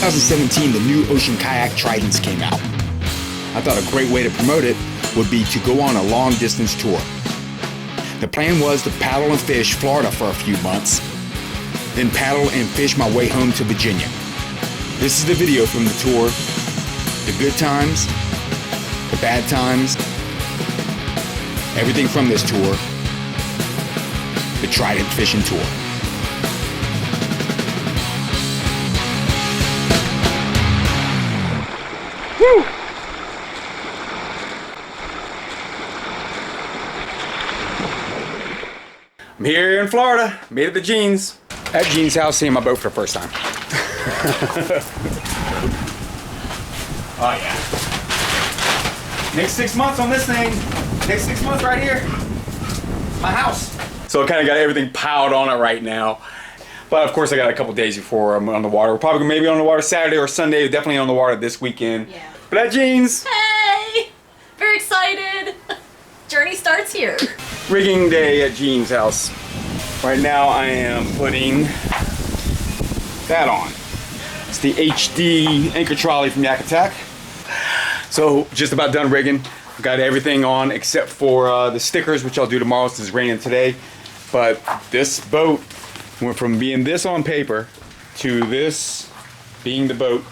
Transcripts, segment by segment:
2017, the new ocean kayak Tridents came out. I thought a great way to promote it would be to go on a long distance tour. The plan was to paddle and fish Florida for a few months, then paddle and fish my way home to Virginia. This is the video from the tour, the good times, the bad times, everything from this tour, the Trident Fishing Tour. Woo! I'm here in Florida, made it to Gene's. At Gene's house, seeing my boat for the first time. Oh yeah. Next 6 months on this thing. Next 6 months right here. My house. So I kind of got everything piled on it right now. But of course I got a couple days before I'm on the water. We're probably maybe on the water Saturday or Sunday. Definitely on the water this weekend. Yeah. But at Gene's. Hey! Very excited. Journey starts here. Rigging day at Gene's house. Right now I am putting that on. It's the HD anchor trolley from Yak Attack. So just about done rigging. Got everything on except for the stickers, which I'll do tomorrow since it's raining today. But this boat went from being this on paper to this being the boat.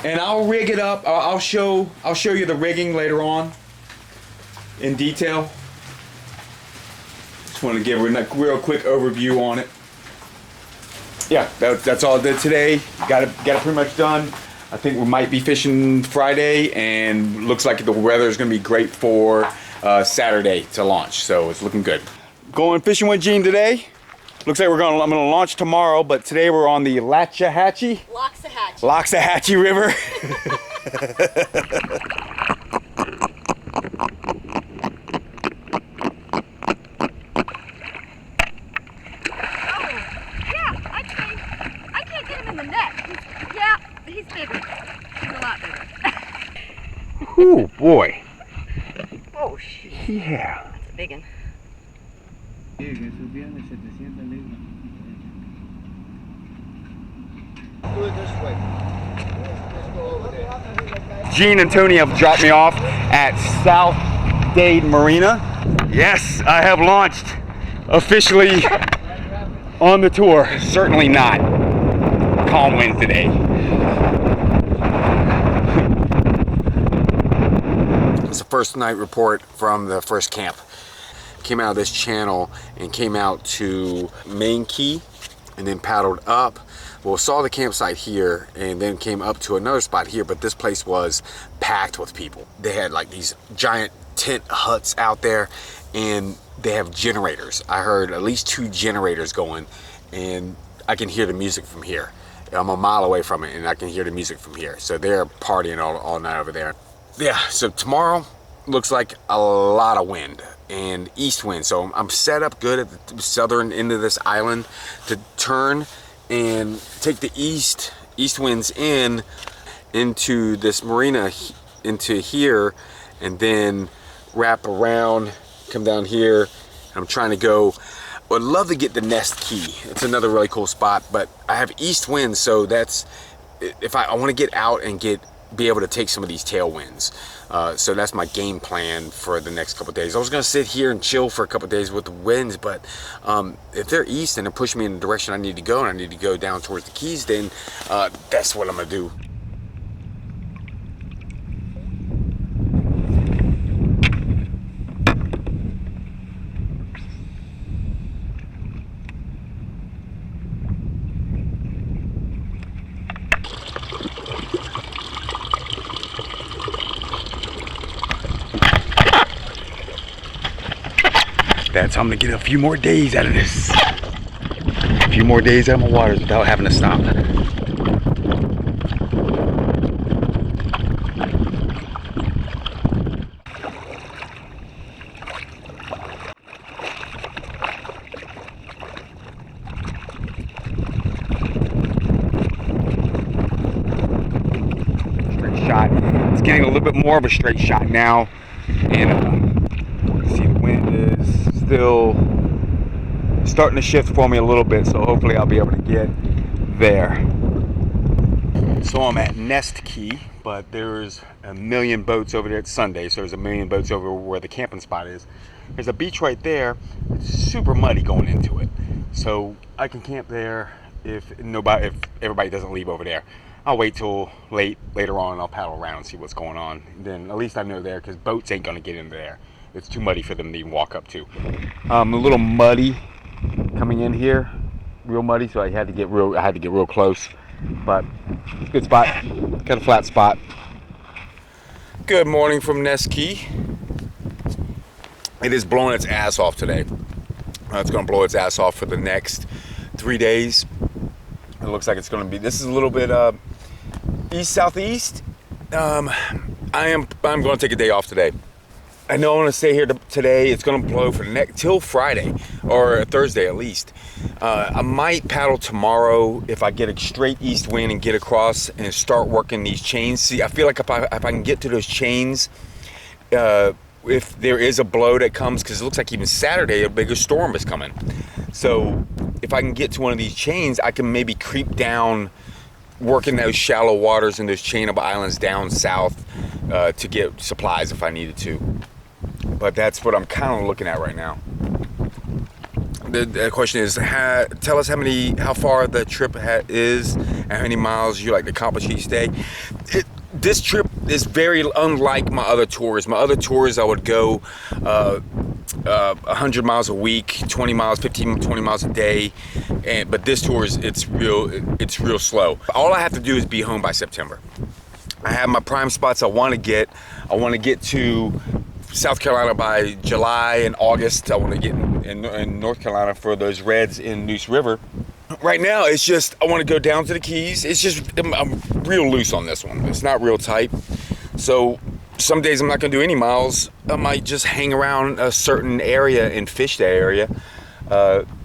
And I'll rig it up. I'll show you the rigging later on in detail. Just want to give a real quick overview on it. Yeah, that's all I did today. Got it pretty much done. I think we might be fishing Friday, and looks like the weather is going to be great for Saturday to launch. So it's looking good. Going fishing with Gene today. Looks like I'm going to launch tomorrow, but today we're on the Loxahatchee River. Oh boy. Oh shit. Yeah. That's a big one. Do it this way. Let's go over there. Gene and Tony have dropped me off at South Dade Marina. Yes, I have launched officially on the tour. Certainly not calm winds today. It's the first night report from the first camp. Came out of this channel and came out to Main Key and then paddled up. Well, saw the campsite here and then came up to another spot here, but this place was packed with people. They had like these giant tent huts out there and they have generators. I heard at least 2 generators going and I can hear the music from here. I'm a mile away from it and I can hear the music from here. So they're partying all night over there. Yeah, so tomorrow looks like a lot of wind and east wind. So I'm set up good at the southern end of this island to turn and take the east winds into this marina into here and then wrap around, come down here. I'm trying to go, would love to get the Nest Key. It's another really cool spot, but I have east winds, so that's, if I want to get out and be able to take some of these tailwinds. So that's my game plan for the next couple of days. I was gonna sit here and chill for a couple of days with the winds, but if they're east and they're pushing me in the direction I need to go and I need to go down towards the Keys, then that's what I'm gonna do. That's how I'm gonna get a few more days out of this. A few more days out of my waters without having to stop. Straight shot. It's getting a little bit more of a straight shot now. And see, the wind is still starting to shift for me a little bit, so hopefully I'll be able to get there. So I'm at Nest Key, but there's a million boats over there. It's Sunday, so there's a million boats over where the camping spot is. There's a beach right there. It's super muddy going into it, so I can camp there if everybody doesn't leave over there. I'll wait till later on and I'll paddle around and see what's going on. Then at least I know there, because boats ain't gonna get in there. It's too muddy for them to even walk up to. A little muddy coming in here, real muddy, so I had to get real close. But it's a good spot. Got a flat spot. Good morning from Nest Key. It is blowing its ass off today. It's going to blow its ass off for the next 3 days. It looks like it's going to be. This is a little bit east southeast. I'm going to take a day off today. I know I want to stay here today. It's going to blow for till Friday or Thursday at least. I might paddle tomorrow if I get a straight east wind and get across and start working these chains. See, I feel like if I can get to those chains, if there is a blow that comes, because it looks like even Saturday a bigger storm is coming. So if I can get to one of these chains, I can maybe creep down, working those shallow waters and those chain of islands down south to get supplies if I needed to. But that's what I'm kind of looking at right now. The question is, tell us how far the trip is and how many miles you like to accomplish each day. This trip is very unlike my other tours. My other tours I would go 100 miles a week, 20 miles, 15, 20 miles a day. But this tour it's real slow. All I have to do is be home by September. I have my prime spots I want to get. I want to get to South Carolina by July and August. I want to get in North Carolina for those reds in Neuse River. Right now, it's just I want to go down to the Keys. It's just I'm real loose on this one. It's not real tight. So some days I'm not going to do any miles. I might just hang around a certain area and fish that area.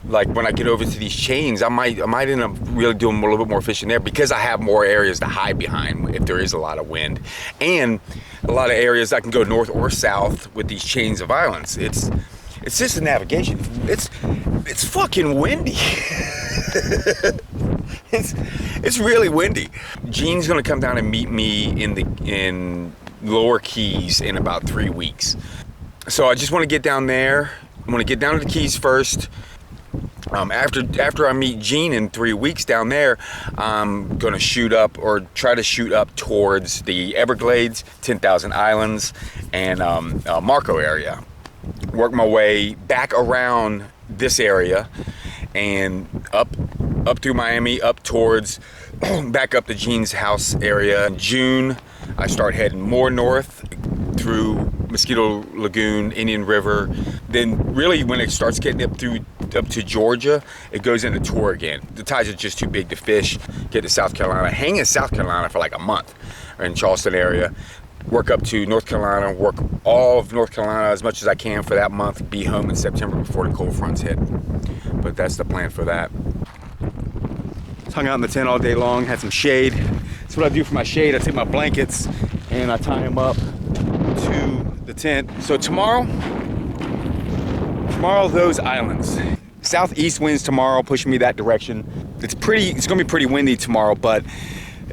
Like when I get over to these chains, I might end up really doing a little bit more fishing there because I have more areas to hide behind if there is a lot of wind, and a lot of areas I can go north or south with these chains of islands. It's just a navigation. It's fucking windy. It's really windy. Gene's gonna come down and meet me in Lower Keys in about 3 weeks. So I just want to get down there. I want to get down to the Keys first. After I meet Gene in 3 weeks down there, I'm gonna try to shoot up towards the Everglades, 10,000 Islands, and Marco area. Work my way back around this area and up through Miami, up towards back up to Gene's house area. In June, I start heading more north through Mosquito Lagoon, Indian River. Then really when it starts getting up to Georgia, it goes into tour again. The tides are just too big to fish. Get to South Carolina, hang in South Carolina for like a month, or in Charleston area. Work up to North Carolina, work all of North Carolina as much as I can for that month, be home in September before the cold fronts hit. But that's the plan for that. Hung out in the tent all day long, had some shade. That's what I do for my shade. I take my blankets and I tie them up to the tent. So tomorrow those islands. Southeast winds tomorrow pushing me that direction. It's gonna be pretty windy tomorrow, but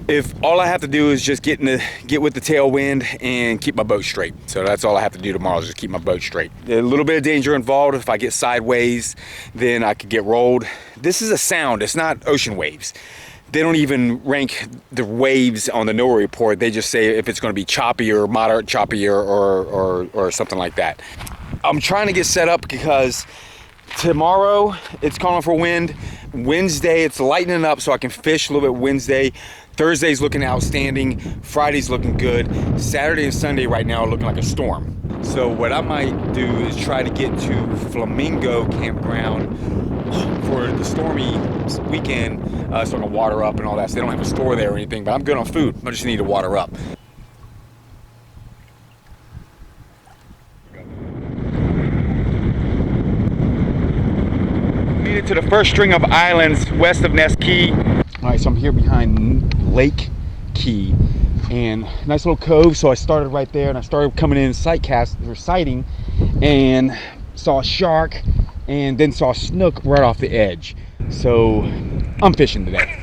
if all I have to do is just get with the tailwind and keep my boat straight. So that's all I have to do tomorrow is just keep my boat straight. A little bit of danger involved. If I get sideways, then I could get rolled. This is a sound, it's not ocean waves. They don't even rank the waves on the NOAA report. They just say if it's gonna be choppy or moderate choppy or something like that. I'm trying to get set up because tomorrow it's calling for wind. Wednesday it's lightening up so I can fish a little bit Wednesday. Thursday's looking outstanding. Friday's looking good. Saturday and Sunday right now are looking like a storm. So what I might do is try to get to Flamingo Campground for the stormy weekend so I can water up and all that. So they don't have a store there or anything, but I'm good on food. I just need to water up. Made it to the first string of islands west of Nest Key. All right, so I'm here behind Lake Key, and nice little cove. So I started right there, and I started coming in sighting, and saw a shark, and then saw a snook right off the edge. So I'm fishing today.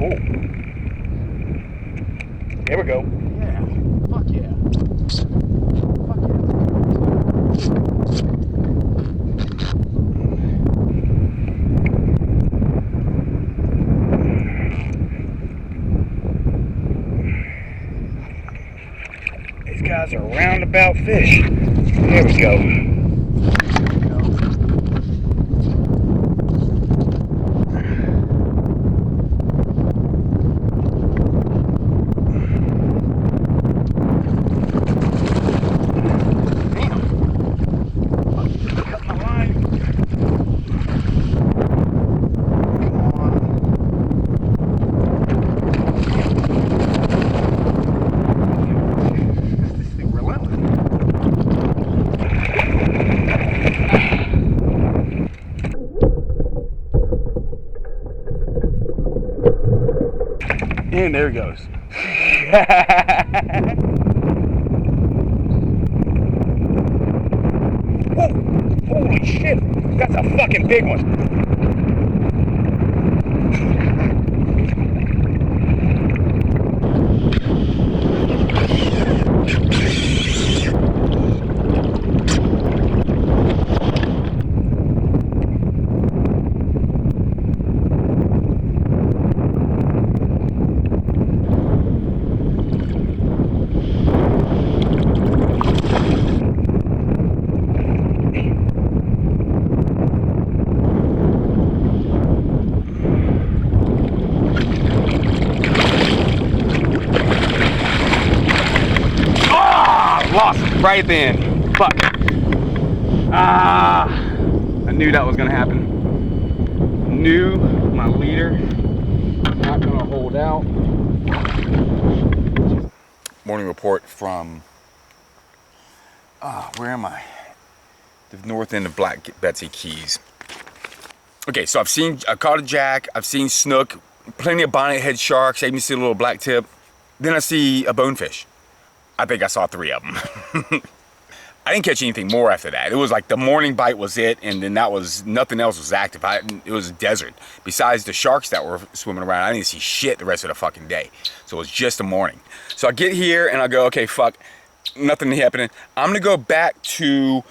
Cool. There we go. Yeah. Fuck yeah. Fuck yeah. These guys are roundabout fish. There we go. And there he goes. Whoa! Holy shit! That's a fucking big one. Lost right then. Fuck. I knew that was gonna happen. Knew my leader not gonna hold out. Morning report from where am I? The north end of Black Betsy Keys. Okay, so I caught a jack, I've seen snook, plenty of bonnethead sharks, I even see a little black tip. Then I see a bonefish. I think I saw 3 of them. I didn't catch anything more after that. It was like the morning bite was it, and then that was, nothing else was active. It was a desert. Besides the sharks that were swimming around, I didn't see shit the rest of the fucking day. So it was just the morning. So I get here and I go, okay, fuck, nothing happening. I'm gonna go back to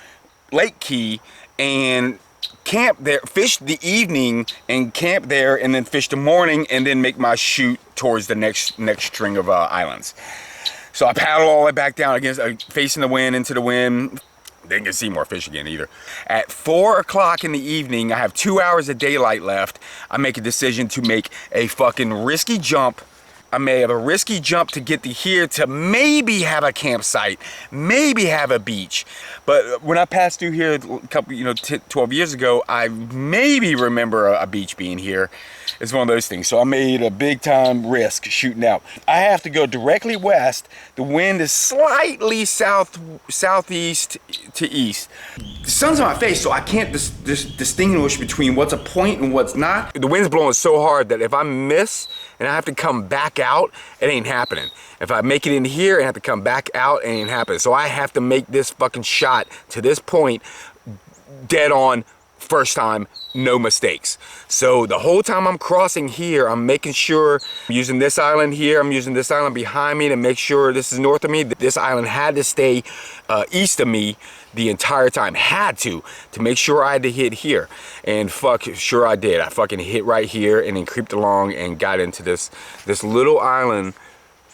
Lake Key and camp there, fish the evening and camp there, and then fish the morning, and then make my shoot towards the next string of islands. So I paddle all the way back down against, facing the wind, into the wind. Didn't get to see more fish again either. At 4 o'clock in the evening, I have 2 hours of daylight left. I make a decision to make a fucking risky jump. I may have a risky jump to get to here to maybe have a campsite, maybe have a beach. But when I passed through here a couple, 12 years ago, I maybe remember a beach being here. It's one of those things. So I made a big time risk shooting out. I have to go directly west. The wind is slightly southeast to east. The sun's on my face, so I can't distinguish between what's a point and what's not. The wind's blowing so hard that if I miss and I have to come back out, it ain't happening. If I make it in here and have to come back out, it ain't happening. So I have to make this fucking shot to this point dead on, first time, no mistakes. So the whole time I'm crossing here, I'm making sure I'm using this island here, I'm using this island behind me to make sure this is north of me. This island had to stay east of me the entire time, had to make sure I had to hit here. And fuck, sure I did. I fucking hit right here and then creeped along and got into this little island.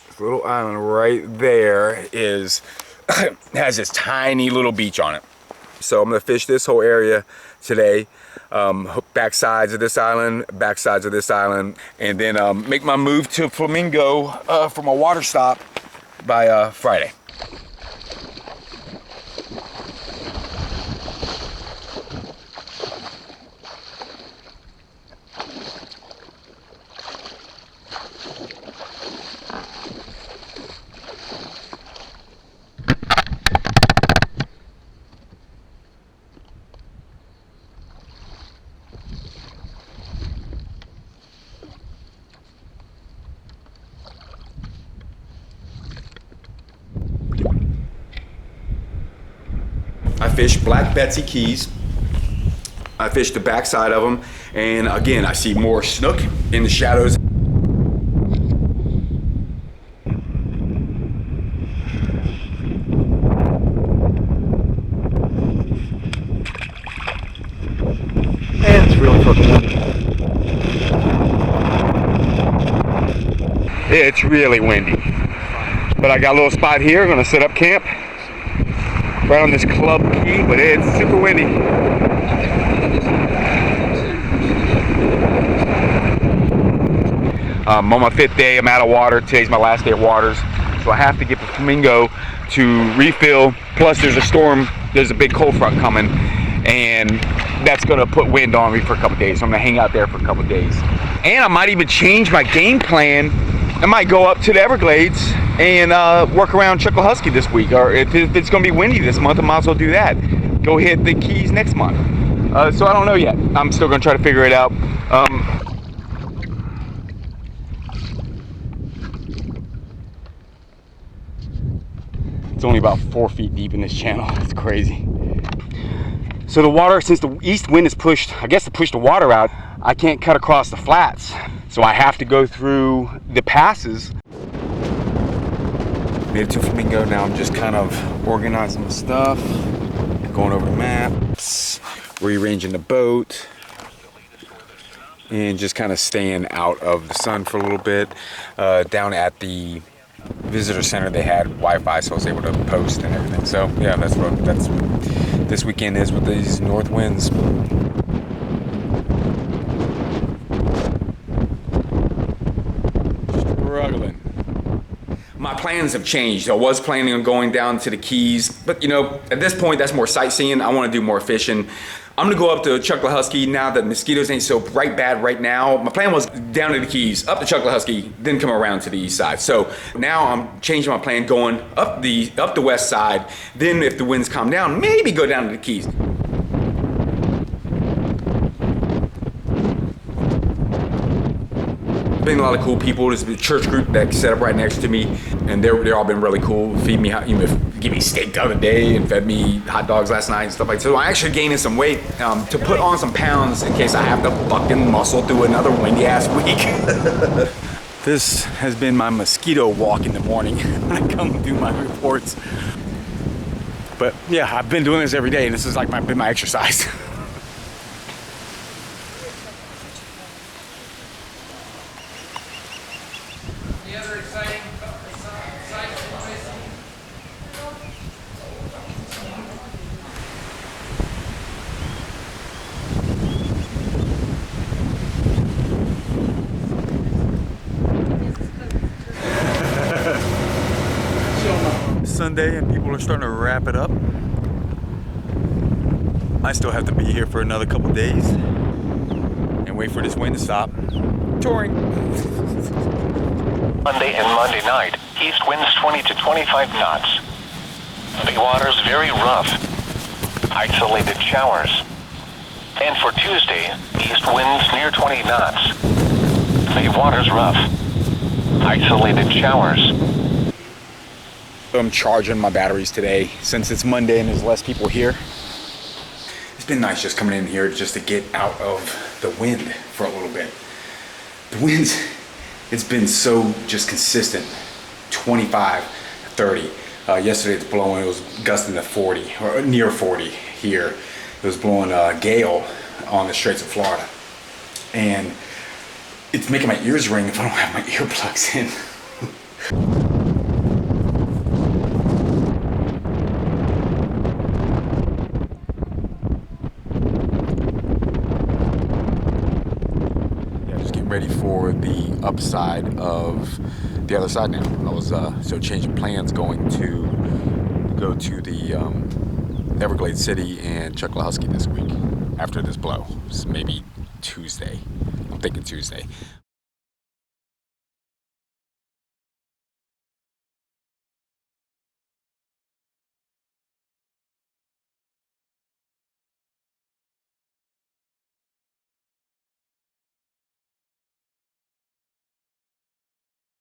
This little island right there is has this tiny little beach on it. So I'm gonna fish this whole area today. Back sides of this island, and then make my move to Flamingo from a water stop by Friday. I fished Black Betsy Keys. I fished the backside of them, and again, I see more snook in the shadows. It's really windy. But I got a little spot here. I'm gonna set up camp right on this club key, but it's super windy. I'm on my 5th day. I'm out of water. Today's my last day of waters. So I have to get the Flamingo to refill. Plus there's a storm. There's a big cold front coming. And that's gonna put wind on me for a couple days. So I'm gonna hang out there for a couple days. And I might even change my game plan. I might go up to the Everglades and work around Chuckahusky this week. Or if it's gonna be windy this month, I might as well do that. Go hit the Keys next month. So I don't know yet. I'm still gonna try to figure it out. It's only about 4 feet deep in this channel. It's crazy. So the water, since the east wind is pushed, I guess to push the water out, I can't cut across the flats. So I have to go through the passes. Made it to Flamingo. Now I'm just kind of organizing my stuff, going over the maps, rearranging the boat, and just kind of staying out of the sun for a little bit. Down at the visitor center, they had Wi-Fi, so I was able to post and everything. So yeah, that's what this weekend is with these north winds. Struggling. My plans have changed. I was planning on going down to the Keys, but you know, at this point, that's more sightseeing. I want to do more fishing. I'm gonna go up to Chuckahusky now that mosquitoes ain't so bright bad right now. My plan was down to the Keys, up to Chuckahusky, then come around to the east side. So now I'm changing my plan, going up the west side. Then if the winds calm down, maybe go down to the Keys. Been a lot of cool people. There's a church group that set up right next to me, and they're all been really cool. Feed me, give me steak the other day, and fed me hot dogs last night and stuff like that. So I actually gaining some weight to put on some pounds in case I have to fucking muscle through another windy ass week. This has been my mosquito walk in the morning when I come do my reports. But yeah, I've been doing this every day, and this is like been my exercise. Sunday and people are starting to wrap it up. I still have to be here for another couple days and wait for this wind to stop. Touring. Monday and Monday night, east winds 20 to 25 knots. The water's very rough. Isolated showers. And for Tuesday, east winds near 20 knots. The water's rough. Isolated showers. I'm charging my batteries today since it's Monday and there's less people here. It's been nice just coming in here just to get out of the wind for a little bit. The winds, it's been so just consistent, 25, 30. Yesterday it's blowing, it was gusting to 40 or near 40 here. It was blowing a gale on the Straits of Florida. And it's making my ears ring if I don't have my earplugs in. Ready for the upside of the other side now. I was so changing plans, going to go to the Everglades City and Chuckahusky this week after this blow. Maybe Tuesday. I'm thinking Tuesday.